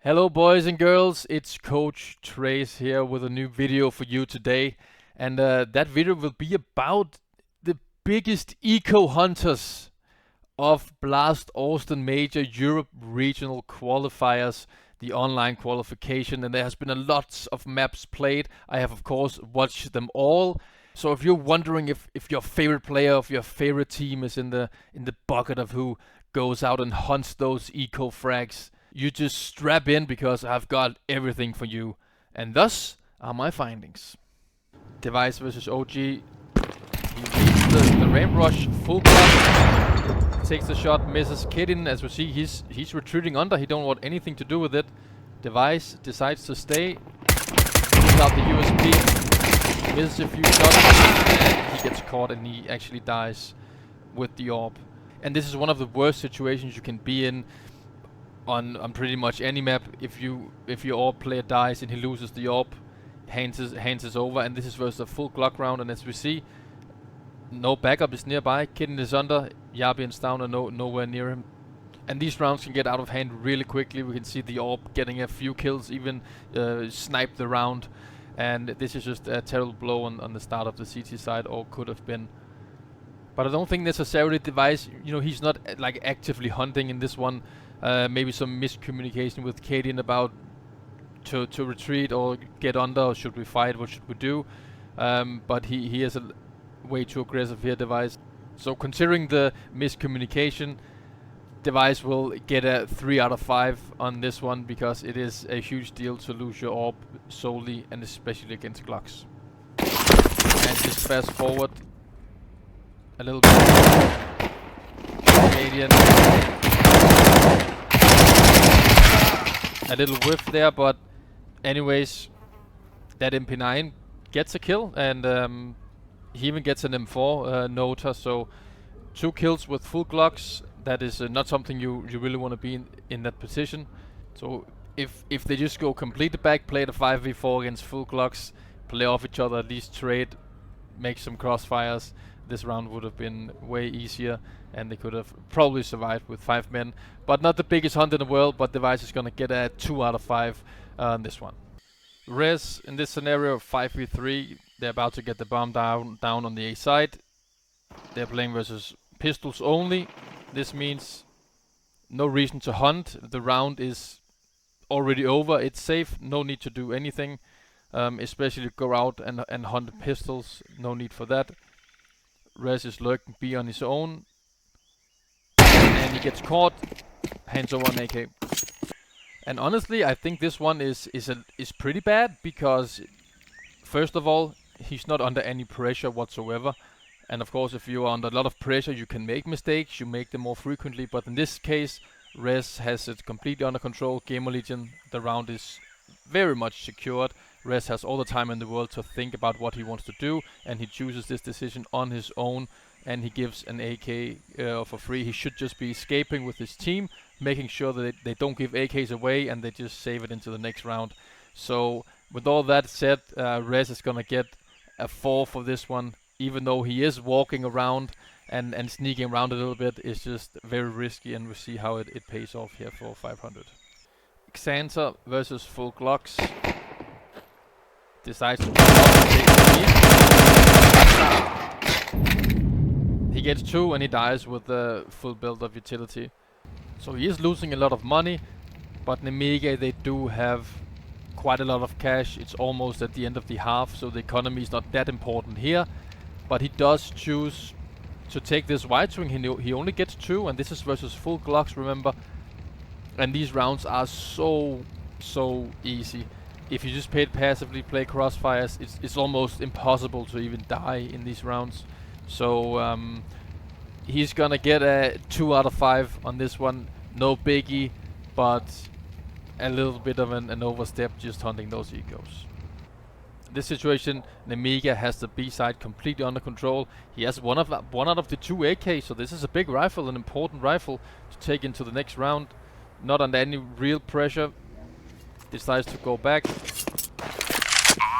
Hello boys and girls, it's Coach Trace here with a new video for you today. And that video will be about the biggest eco hunters of Blast Austin Major Europe Regional Qualifiers, the online qualification. And there has been a lot of maps played. I have of course watched them all. So if you're wondering if your favorite player of your favorite team is in the bucket of who goes out and hunts those eco frags, you just strap in because I've got everything for you. And thus are my findings. Device versus OG. He leads the ramp rush full blast. Takes the shot, misses. Kedin, as we see, he's retreating under. He don't want anything to do with it. Device decides to stay. Pulls out the USP. Misses a few shots. And he gets caught and he actually dies with the AWP. And this is one of the worst situations you can be in on pretty much any map. If your AWP player dies and he loses the AWP, hands is over. And this is versus a full Glock round, and as we see, no backup is nearby. Kitten is under, Yabian's down and nowhere near him. And these rounds can get out of hand really quickly. We can see the AWP getting a few kills, even sniped the round. And this is just a terrible blow on the start of the CT side, or could have been. But I don't think necessarily Device, he's not like actively hunting in this one. Maybe some miscommunication with Kadin about to retreat or get under, or should we fight, what should we do? But he is way too aggressive here, Device. So considering the miscommunication, Device will get a 3 out of 5 on this one, because it is a huge deal to lose your AWP solely, and especially against Glocks. And just fast forward a little bit. Canadian. A little whiff there, but anyways, that MP9 gets a kill, and he even gets an M4 Nota, so 2 kills with full Glocks. That is not something you really want to be in that position. So if they just go complete the back, play the 5v4 against full Glocks, play off each other, at least trade, make some crossfires, this round would have been way easier, and they could have probably survived with 5 men. But not the biggest hunt in the world, but Device is going to get a 2 out of 5 on this one. Res, in this scenario, 5v3, they're about to get the bomb down on the A side. They're playing versus pistols only. This means no reason to hunt. The round is already over. It's safe. No need to do anything, especially go out and hunt pistols. No need for that. Res is lurking B on his own, and he gets caught. Hands over an AK. And honestly, I think this one is pretty bad, because first of all, he's not under any pressure whatsoever. And of course, if you are under a lot of pressure, you can make mistakes. You make them more frequently. But in this case, Res has it completely under control. GamerLegion, the round is very much secured. Res has all the time in the world to think about what he wants to do, and he chooses this decision on his own, and he gives an AK for free. He should just be escaping with his team, making sure that they don't give AKs away, and they just save it into the next round. So with all that said, Res is gonna get a 4 for this one, even though he is walking around and sneaking around a little bit. It's just very risky, and we see how it pays off here for 500. Xanta versus full Glocks. Decides to take the lead. He gets 2 and he dies with the full build of utility. So he is losing a lot of money, but Nemiga, they do have quite a lot of cash. It's almost at the end of the half, so the economy is not that important here. But he does choose to take this wide swing. He only gets 2, and this is versus full Glocks, remember. And these rounds are so easy. If you just passively play crossfires, it's almost impossible to even die in these rounds. So he's gonna get a 2 out of 5 on this one. No biggie, but a little bit of an overstep just hunting those ecos. This situation, Nemiga has the B side completely under control. He has one out of the 2 AKs, so this is a big rifle, an important rifle to take into the next round. Not under any real pressure. Decides to go back.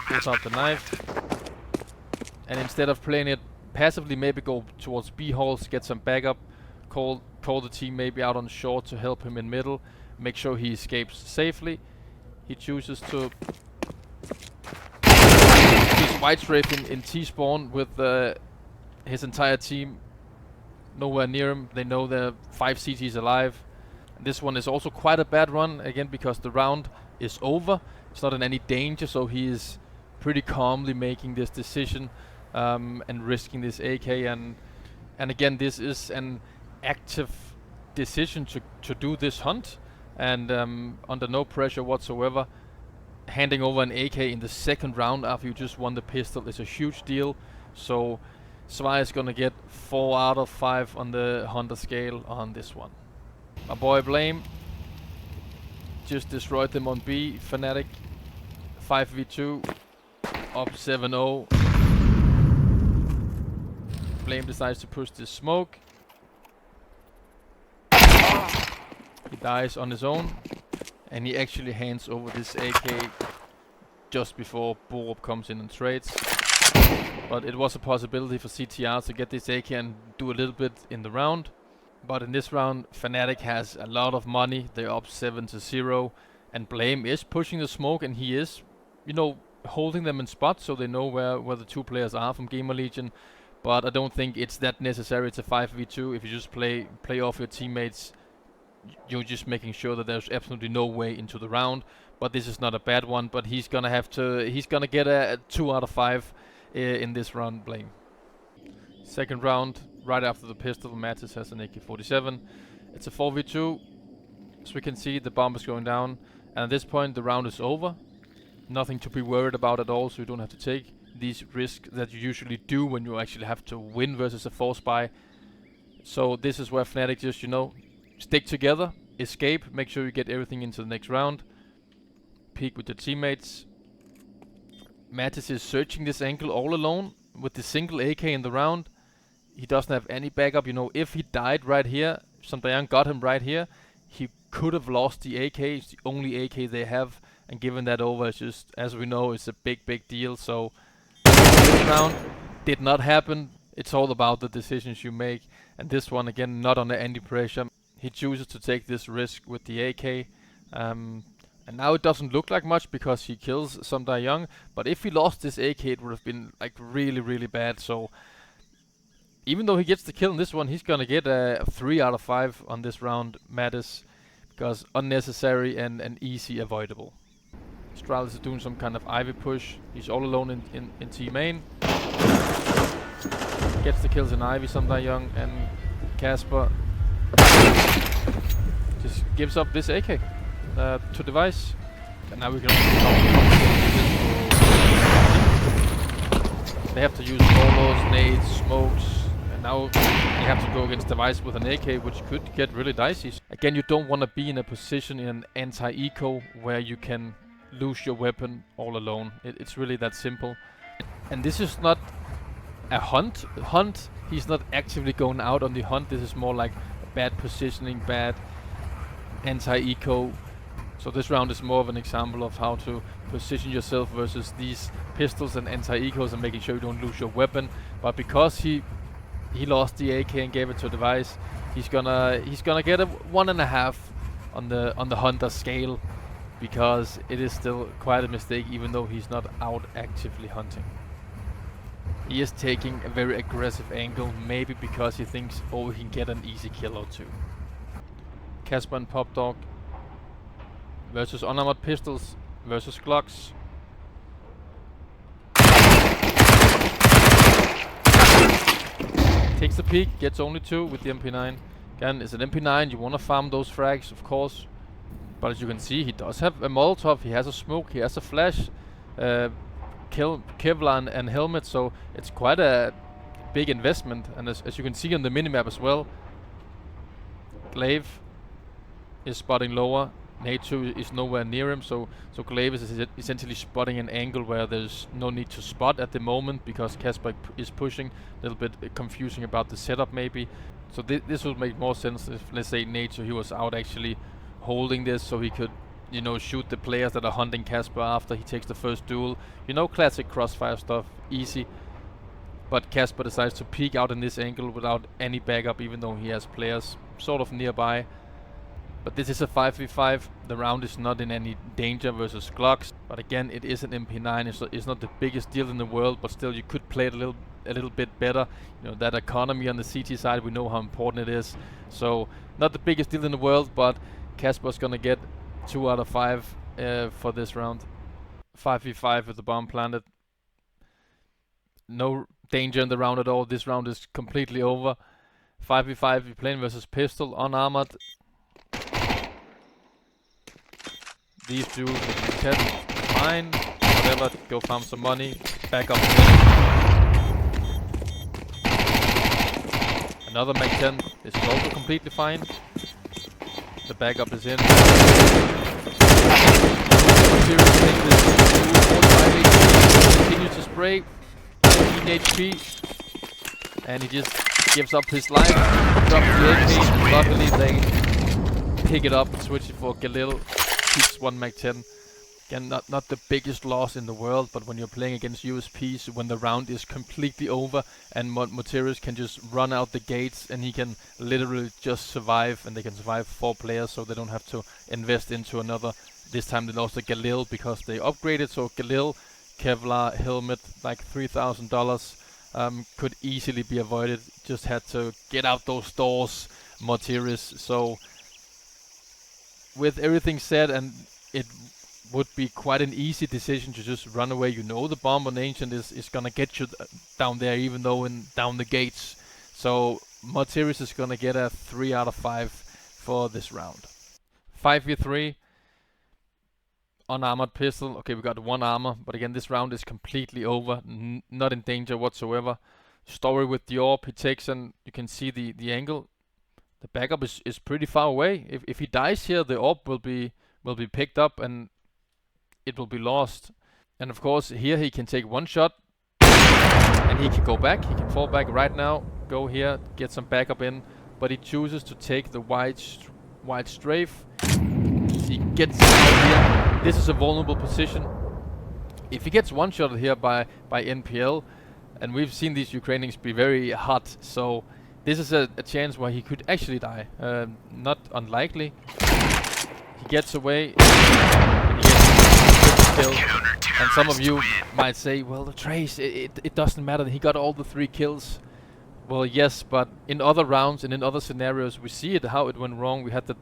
Pulls out the knife. And instead of playing it passively, maybe go towards B halls, get some backup. Call the team maybe out on short to help him in middle. make sure he escapes safely. He chooses to use White Strafe in T-spawn with his entire team nowhere near him. They know there are 5 CTs alive. And this one is also quite a bad run, again, because the round is over. It's not in any danger, so he is pretty calmly making this decision and risking this AK. And again, this is an active decision to do this hunt, and under no pressure whatsoever. Handing over an AK in the second round after you just won the pistol is a huge deal. So Svi is gonna get 4 out of 5 on the Hunter scale on this one. My boy Blame just destroyed them on B. fnatic 5v2 up 7-0. Blame decides to push this smoke. He dies on his own, and he actually hands over this AK just before Borup comes in and trades. But it was a possibility for CTR to get this AK and do a little bit in the round. But in this round, fnatic has a lot of money. They're up 7-0, and Blame is pushing the smoke, and he is, you know, holding them in spots so they know where the 2 players are from GamerLegion. But I don't think it's that necessary. It's a 5v2. If you just play off your teammates, you're just making sure that there's absolutely no way into the round. But this is not a bad one. But he's gonna get a 2 out of 5 in this round, Blame. Second round, right after the pistol, Matis has an AK-47. It's a 4v2. As we can see, the bomb is going down. And at this point, the round is over. Nothing to be worried about at all, so you don't have to take these risks that you usually do when you actually have to win versus a force buy. So this is where fnatic just, you know, stick together, escape, make sure you get everything into the next round, peek with your teammates. Matis is searching this angle all alone with the single AK in the round. He doesn't have any backup. You know, if he died right here, Shantayan got him right here, he could have lost the AK. It's the only AK they have, and giving that over is just, as we know, it's a big deal. So this round did not happen. It's all about the decisions you make, and this one again not under any pressure. He chooses to take this risk with the AK, and now it doesn't look like much because he kills Sundar Young. But if he lost this AK, it would have been like really bad. So even though he gets the kill in this one, he's gonna get a 3 out of 5 on this round, Mattis, because unnecessary and easy avoidable. Astralis is doing some kind of Ivy push. He's all alone in T main. Gets the kills in Ivy, Sundar Young, and Casper just gives up this AK to Device. And now we can they have to use solos, nades, smokes, and now they have to go against Device with an AK, which could get really dicey. Again, you don't want to be in a position in an anti-eco where you can lose your weapon all alone. It's really that simple. And this is not a hunt. He's not actively going out on the hunt. This is more like bad positioning, bad anti-eco. So this round is more of an example of how to position yourself versus these pistols and anti-ecos and making sure you don't lose your weapon. But because he lost the AK and gave it to Device, he's gonna get a 1.5 on the hunter scale, because it is still quite a mistake even though he's not out actively hunting. He is taking a very aggressive angle, maybe because he thinks, oh, he can get an easy kill or 2. Casper and Pop Dog versus unarmored pistols versus Glocks. Takes the peek, gets only 2 with the MP9. Again, it's an MP9, you want to farm those frags, of course. But as you can see, he does have a Molotov, he has a smoke, he has a flash, Kevlar and helmet, so it's quite a big investment. And as you can see on the minimap as well, Glaive is spotting lower, Nate2 is nowhere near him, so Glaive is essentially spotting an angle where there's no need to spot at the moment because Casper is pushing. A little bit confusing about the setup maybe. So this would make more sense if, let's say, Nate2, he was out actually holding this so he could, you know, shoot the players that are hunting Casper after he takes the first duel. You know, classic crossfire stuff, easy. But Casper decides to peek out in this angle without any backup, even though he has players sort of nearby. But this is a 5v5. The round is not in any danger versus Glocks. But again, it is an MP9. It's not the biggest deal in the world, but still you could play it a little bit better. You know, that economy on the CT side, we know how important it is. So not the biggest deal in the world, but Casper's gonna get 2 out of 5 for this round. 5v5 with the bomb planted. No danger in the round at all. This round is completely over. 5v5, you're playing versus pistol, unarmored. These duels with Mac 10, fine. Whatever, go farm some money. Back up. Another Mac 10. This is also completely fine. The backup is in. Continues to spray. 14 HP. And he just gives up his life. Drops the AK. Luckily they pick it up and switch it for Galil. Keeps 1 Mac 10. Again, not the biggest loss in the world, but when you're playing against USPs, when the round is completely over and Moterius can just run out the gates and he can literally just survive, and they can survive 4 players, so they don't have to invest into another. This time they lost the Galil because they upgraded, so Galil, Kevlar, helmet, like $3,000, could easily be avoided. Just had to get out those doors, Moterius. So with everything said, and it would be quite an easy decision to just run away. You know the bomb on Ancient is gonna get you down there, even though down the gates. So Moterius is gonna get a 3 out of 5 for this round. 5v3, unarmored pistol. Okay, we got 1 armor, but again this round is completely over. Not in danger whatsoever. Story with the orb, he takes, and you can see the angle. The backup is pretty far away. If he dies here, the orb will be picked up and it will be lost. And of course here he can take 1 shot and he can go back. He can fall back right now, go here, get some backup in, but he chooses to take the wide strafe. He gets out here. This is a vulnerable position. If he gets 1 shot here by NPL, and we've seen these Ukrainians be very hot, so this is a chance where he could actually die. Not unlikely. He gets away and he gets a kill. And some of you might say, well, the Trace, it doesn't matter. He got all the 3 kills. Well, yes, but in other rounds and in other scenarios, we see it how it went wrong. We had the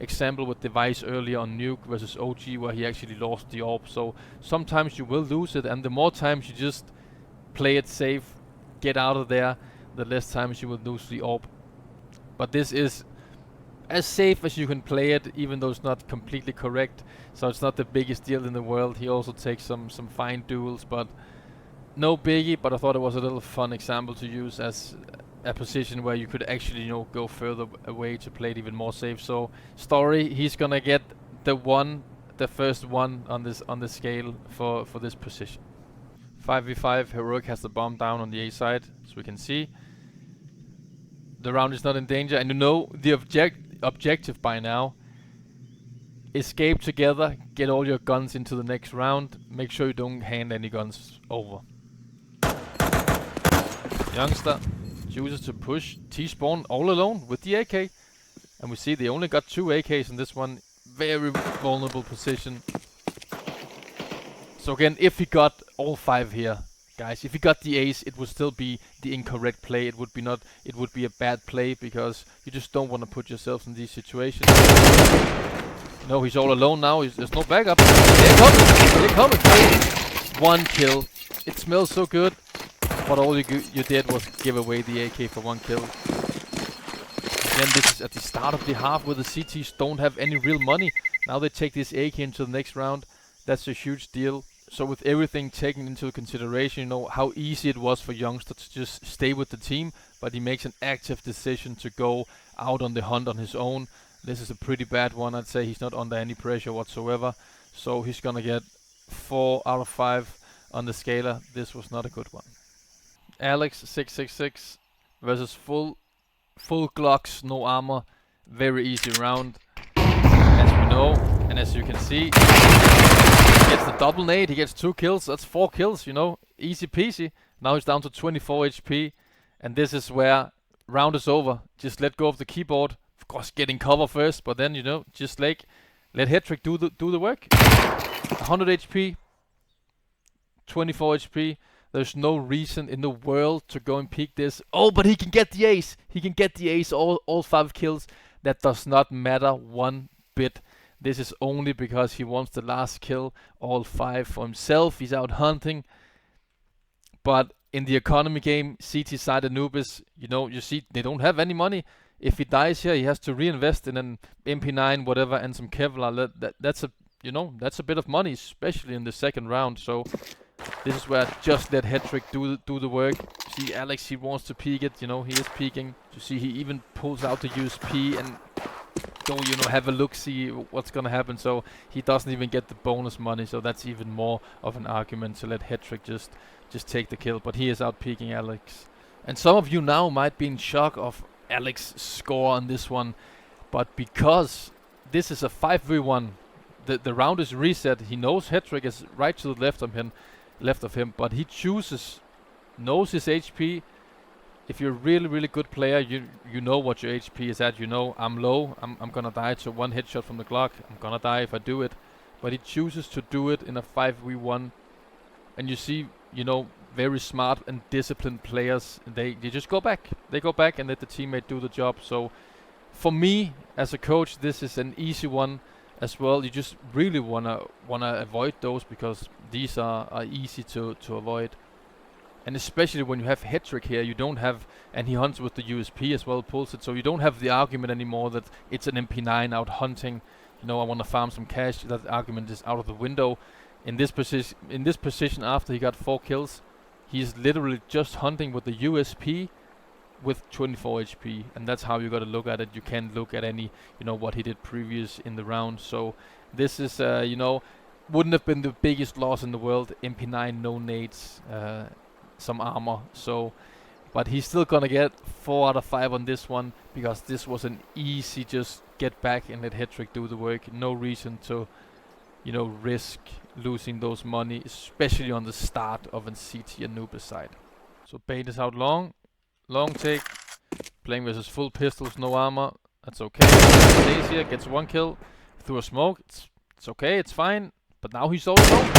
example with Device earlier on Nuke versus OG, where he actually lost the orb. So sometimes you will lose it, and the more times you just play it safe, get out of there, the less times you will lose the orb. But this is as safe as you can play it, even though it's not completely correct. So it's not the biggest deal in the world. He also takes some fine duels, but no biggie. But I thought it was a little fun example to use as a position where you could actually, you know, go further away to play it even more safe. So Story, he's gonna get the first one on the scale for this position. 5v5, Heroic has the bomb down on the A side, as we can see. The round is not in danger, and you know the objective by now. Escape together, get all your guns into the next round, make sure you don't hand any guns over. Youngster chooses to push T-Spawn all alone with the AK. And we see they only got 2 AKs in this one. Very vulnerable position. So again, if he got all 5 here, guys, if he got the ace, it would still be the incorrect play. It would be a bad play, because you just don't want to put yourself in these situations. No, he's all alone now. There's no backup. They're coming. 1 kill. It smells so good. But all you did was give away the AK for 1 kill. Again, this is at the start of the half where the CTs don't have any real money. Now they take this AK into the next round. That's a huge deal. So with everything taken into consideration, you know how easy it was for Youngster to just stay with the team. But he makes an active decision to go out on the hunt on his own. This is a pretty bad one. I'd say he's not under any pressure whatsoever. So he's gonna get 4 out of 5 on the scaler. This was not a good one. Alex 666 versus full Glocks, no armor. Very easy round, as we know, and as you can see, he gets the double nade. He gets 2 kills. That's 4 kills, you know, easy peasy. Now he's down to 24 HP, and this is where round is over. Just let go of the keyboard. Of course, getting cover first, but then, you know, just like, let Hetrick do the work. 100 HP, 24 HP. There's no reason in the world to go and peek this. Oh, but he can get the ace. He can get the ace, all 5 kills. That does not matter one bit. This is only because he wants the last kill, all 5 for himself. He's out hunting. But in the economy game, CT side Anubis, you know, you see they don't have any money. If he dies here, he has to reinvest in an MP9, whatever, and some Kevlar. That's a bit of money, especially in the second round. So this is where I just let Hetrick do the work. See, Alex, he wants to peek it. You know, he is peeking. You see, he even pulls out the USP and go, you know, have a look, see what's gonna happen. So he doesn't even get the bonus money. So that's even more of an argument to let Hetrick just take the kill. But he is out peeking Alex. And some of you now might be in shock of Alex's score on this one, but because this is a 5v1, the round is reset. He knows Hetrick is right to the left of him, but he knows his HP. If you're a really good player, you know what your HP is at. You know, I'm low, I'm gonna die to 1 headshot from the Glock. I'm gonna die if I do it. But he chooses to do it in a 5v1, and you see, you know, very smart and disciplined players, they just go back. They go back and let the teammate do the job. So for me as a coach, this is an easy one as well. You just really wanna avoid those, because these are easy to avoid. And especially when you have Hetrick here, you don't have, and he hunts with the USP as well, pulls it, so you don't have the argument anymore that it's an MP9 out hunting. You know, I want to farm some cash. That argument is out of the window. In this position, after he got 4 kills, he's literally just hunting with the USP with 24 HP, and that's how you got to look at it. You can't look at any, you know, what he did previous in the round. So this is, you know, wouldn't have been the biggest loss in the world. MP9, no nades, some armor. So, but he's still gonna get 4 out of 5 on this one, because this was an easy just get back and let Hetrick do the work. No reason to, you know, risk losing those money, especially on the start of an CT Anubis side. So bait is out long take, playing versus full pistols, no armor. That's okay. Stays here, gets 1 kill through a smoke. It's okay, it's fine. But now he's all alone.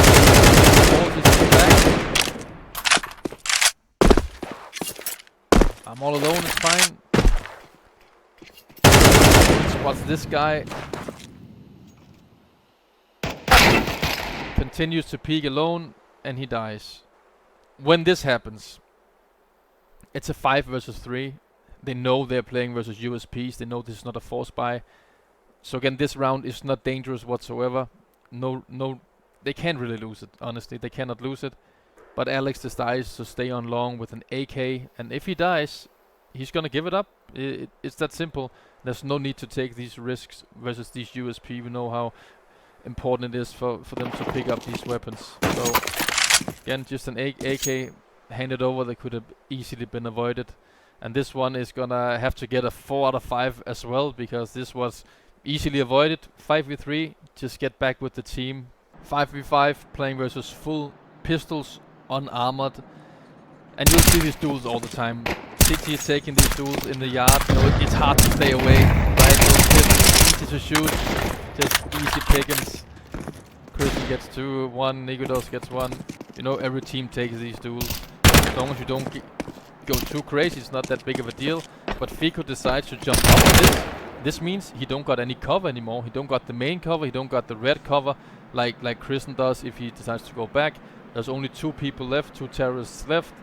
I'm all alone, it's fine. Spots this guy. Continues to peek alone, and he dies. When this happens, it's a 5 versus 3. They know they're playing versus USPs. They know this is not a force buy. So again, this round is not dangerous whatsoever. No, they can't really lose it. Honestly, they cannot lose it. But Alex decides to stay on long with an AK, and if he dies, he's gonna give it up. It's that simple. There's no need to take these risks versus these USP. We know how important it is for them to pick up these weapons. So again, just an AK handed over that could have easily been avoided. And this one is gonna have to get a 4 out of 5 as well, because this was easily avoided. 5v3, just get back with the team. 5v5, playing versus full pistols, unarmored. And you'll see these duels all the time. CT is taking these duels in the yard. You know, it's hard to stay away, right? It's easy to shoot, just easy pickings. Christian gets 2, 1, Nigudos gets 1. You know, every team takes these duels. As long as you don't go too crazy, it's not that big of a deal. But Fico decides to jump up on this. This means he don't got any cover anymore. He don't got the main cover, he don't got the red cover like Christian does if he decides to go back. There's only 2 people left, 2 terrorists left.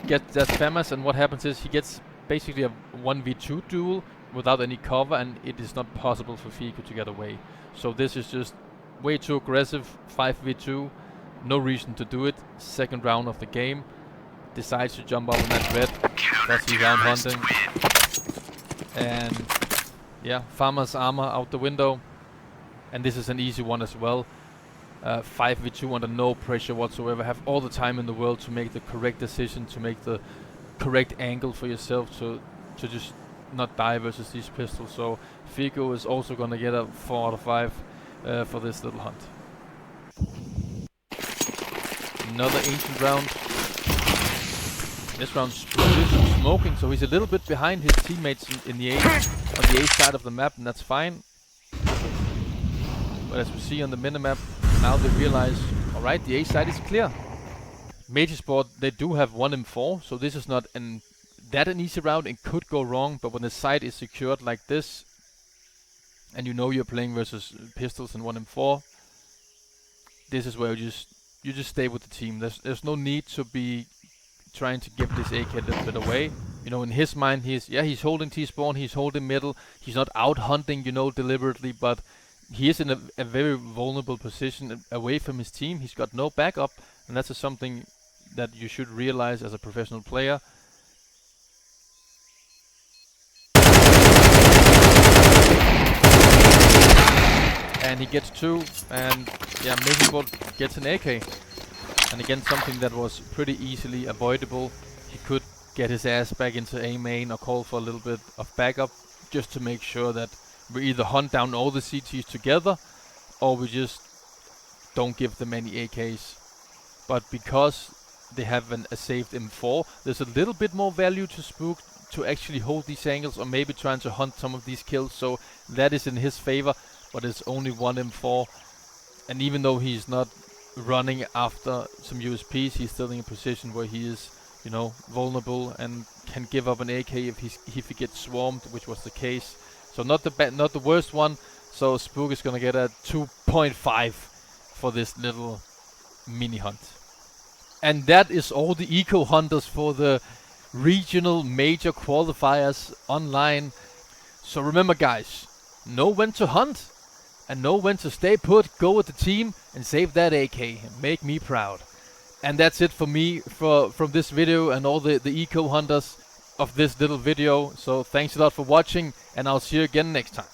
Gets that FAMAS, and what happens is he gets basically a 1v2 duel without any cover, and it is not possible for Fico to get away. So this is just way too aggressive. 5v2, no reason to do it. Second round of the game, decides to jump up on that red. That's the round hunting. And yeah, Farmer's armor out the window. And this is an easy one as well. 5v2 under no pressure whatsoever. Have all the time in the world to make the correct decision, to make the correct angle for yourself, to just not die versus these pistols. So Fico is also gonna get a 4 out of 5 for this little hunt. Another ancient round. This round's smoking, so he's a little bit behind his teammates in the A, on the A side of the map, and that's fine. But as we see on the minimap, now they realize, alright, the A side is clear. Metizport, they do have 1m4, so this is not an easy route. It could go wrong, but when the site is secured like this, and you know you're playing versus pistols and 1m4, this is where you just stay with the team. There's no need to be trying to give this AK a little bit away. You know, in his mind, he's holding T-spawn, he's holding middle, he's not out hunting, you know, deliberately, but he is in a very vulnerable position away from his team. He's got no backup, and that's something that you should realize as a professional player. And he gets 2, and yeah, Metizport gets an AK. And again, something that was pretty easily avoidable. He could get his ass back into A main or call for a little bit of backup, just to make sure that we either hunt down all the CTs together, or we just don't give them any AKs. But because they have a saved M4, there's a little bit more value to Spook to actually hold these angles, or maybe trying to hunt some of these kills, so that is in his favor. But it's only 1 M4, and even though he's not running after some USPs, he's still in a position where he is, you know, vulnerable and can give up an AK if he gets swarmed, which was the case. So not the worst one. So Spook is gonna get a 2.5 for this little mini hunt. And that is all the eco hunters for the regional major qualifiers online. So remember, guys, know when to hunt and know when to stay put, go with the team and save that AK. Make me proud. And that's it for me from this video and all the eco hunters of this little video. So thanks a lot for watching, and I'll see you again next time.